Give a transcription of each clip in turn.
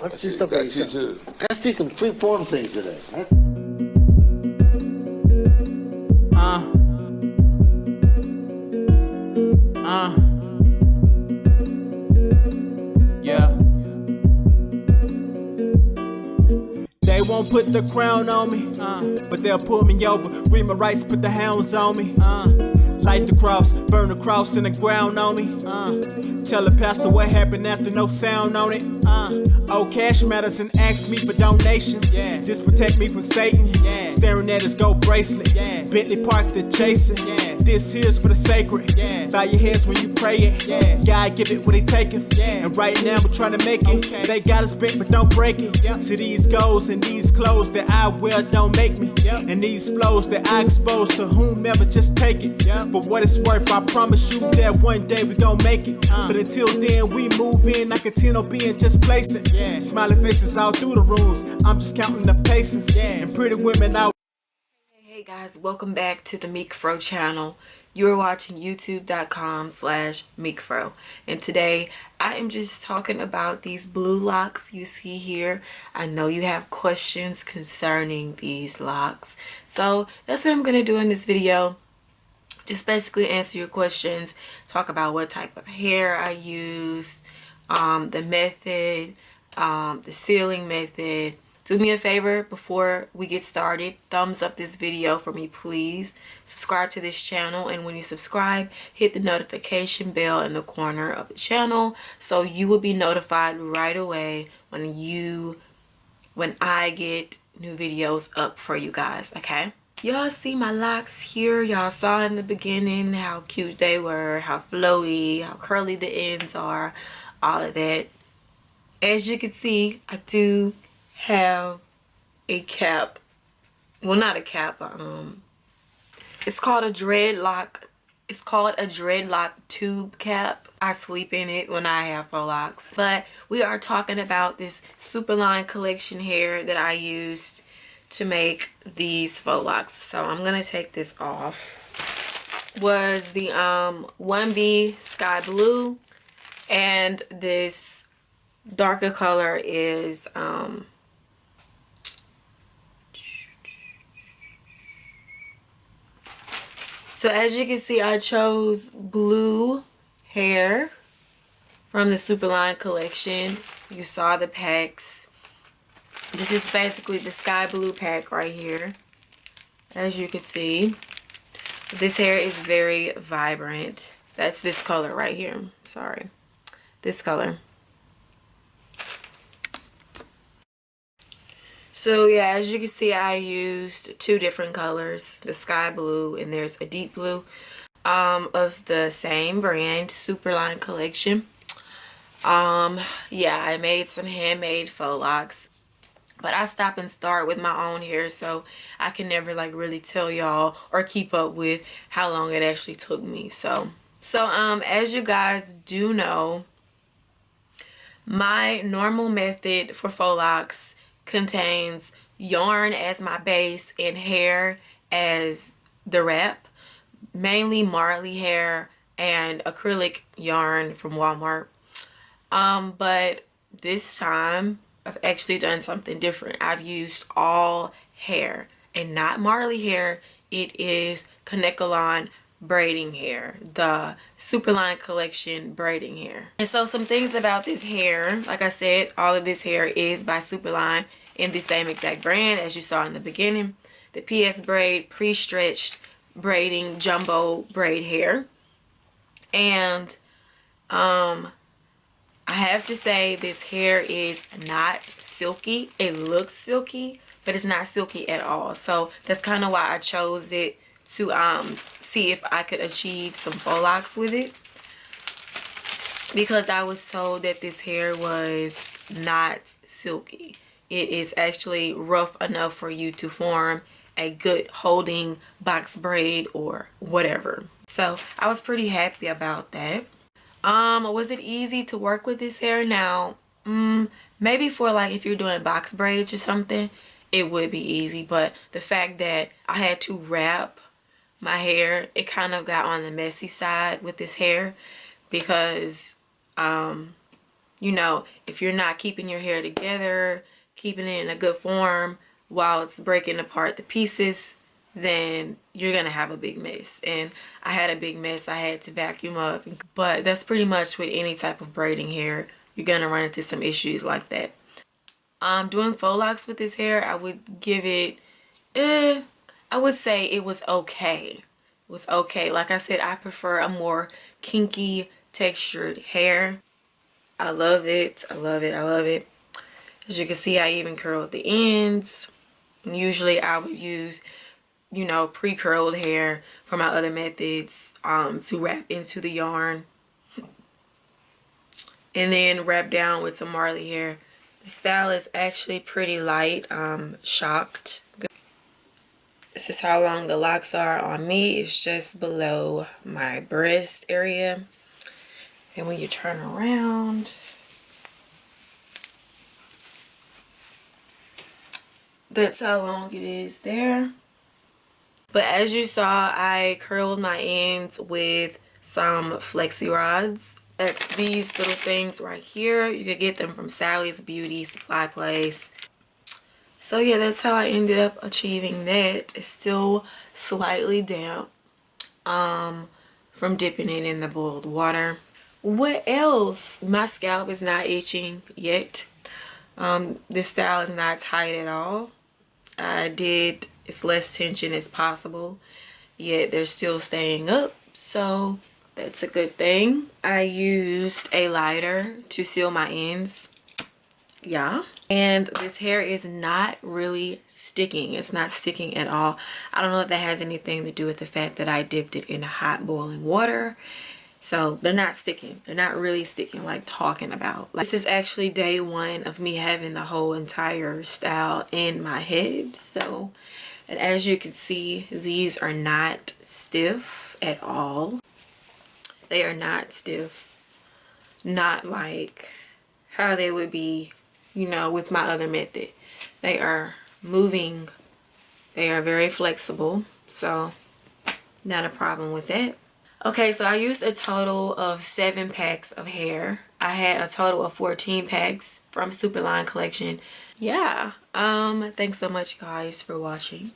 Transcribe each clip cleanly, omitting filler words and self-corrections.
Let's do something. Let's see some free form things today. Yeah. They won't put the crown on me, but they'll pull me over. Read my rights, put the hounds on me. Light the cross, burn the cross in the ground on me. Tell the pastor what happened after no sound on it. Oh, cash matters and ask me for donations. This protect me from Satan. Staring at his gold bracelet. Bentley parked the chaser. This here's for the sacred. Bow your heads when you pray it. God give it what he taketh. And right now we're trying to make it. They got us bent but don't break it. See these goals and these clothes that I wear don't make me. And these flows that I expose to whomever, just take it. For what it's worth, I promise you that one day we gon' make it. But until then, we move in like a 10 being just placing. Smiling faces all through the rooms. I'm just counting the paces. And pretty women out. Hey guys, welcome back to the MeekFro channel. You're watching youtube.com/MeekFro. And today I am just talking about these blue locks you see here. I know you have questions concerning these locks. So that's what I'm going to do in this video. Just basically answer your questions, talk about what type of hair I use, the method, the sealing method. Do me a favor before we get started, thumbs up this video for me please. Subscribe to this channel, and when you subscribe, hit the notification bell in the corner of the channel so you will be notified right away when I get new videos up for you guys, okay? Y'all see my locks here. Y'all saw in the beginning how cute they were, how flowy, how curly the ends are, all of that. As you can see, I do have a cap. Well, not a cap. It's called a dreadlock. It's called a dreadlock tube cap. I sleep in it when I have faux locks. But we are talking about this Superline collection hair that I used to make these faux locks. So I'm gonna take this off. Was the 1B sky blue, and this darker color is so as you can see, I chose blue hair from the Superline collection. You saw the packs. This is basically the sky blue pack right here. As you can see, this hair is very vibrant. That's this color right here. Sorry. This color. So yeah, as you can see, I used two different colors, the sky blue and there's a deep blue, of the same brand, Superline collection. Yeah, I made some handmade faux locks, but I stop and start with my own hair, so I can never like really tell y'all or keep up with how long it actually took me. So as you guys do know, my normal method for faux locks contains yarn as my base and hair as the wrap, mainly Marley hair and acrylic yarn from Walmart. But this time I've actually done something different. I've used all hair and not Marley hair. It is Kanekalon braiding hair, the Superline collection braiding hair. And so some things about this hair, like I said, all of this hair is by Superline in the same exact brand as you saw in the beginning. The PS braid pre-stretched braiding jumbo braid hair. And I have to say this hair is not silky. It looks silky, but it's not silky at all. So that's kind of why I chose it, to see if I could achieve some faux locks with it, because I was told that this hair was not silky. It is actually rough enough for you to form a good holding box braid or whatever. So I was pretty happy about that. Was it easy to work with this hair? Now, maybe for like if you're doing box braids or something, it would be easy. But the fact that I had to wrap my hair, it kind of got on the messy side with this hair, because you you know, if you're not keeping your hair together, keeping it in a good form while it's breaking apart the pieces, then you're gonna have a big mess. And I had a big mess I had to vacuum up. But that's pretty much with any type of braiding hair. You're gonna run into some issues like that. Doing faux locks with this hair, I would give it, I would say it was okay. It was okay. Like I said, I prefer a more kinky textured hair. I love it. I love it. I love it. As you can see, I even curled the ends. And usually I would use, you know, pre-curled hair for my other methods to wrap into the yarn. And then wrap down with some Marley hair. The style is actually pretty light. Shocked. This is how long the locks are on me. It's just below my breast area. And when you turn around, that's how long it is there. But as you saw, I curled my ends with some flexi rods. That's these little things right here. You could get them from Sally's Beauty Supply Place. So yeah, that's how I ended up achieving that. It's still slightly damp from dipping it in the boiled water. What else? My scalp is not itching yet. This style is not tight at all. I did as less tension as possible, yet they're still staying up, so that's a good thing. I used a lighter to seal my ends. Yeah, and this hair is not really sticking. It's not sticking at all. I don't know if that has anything to do with the fact that I dipped it in hot boiling water. So they're not sticking. They're not really sticking like talking about. Like, this is actually day one of me having the whole entire style in my head. So, and as you can see, these are not stiff at all. They are not stiff. Not like how they would be, you know, with my other method. They are moving. They are very flexible. So not a problem with that. Okay, so I used a total of 7 packs of hair. I had a total of 14 packs from Superline collection. Yeah, thanks so much guys for watching.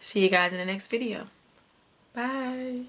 See you guys in the next video. Bye.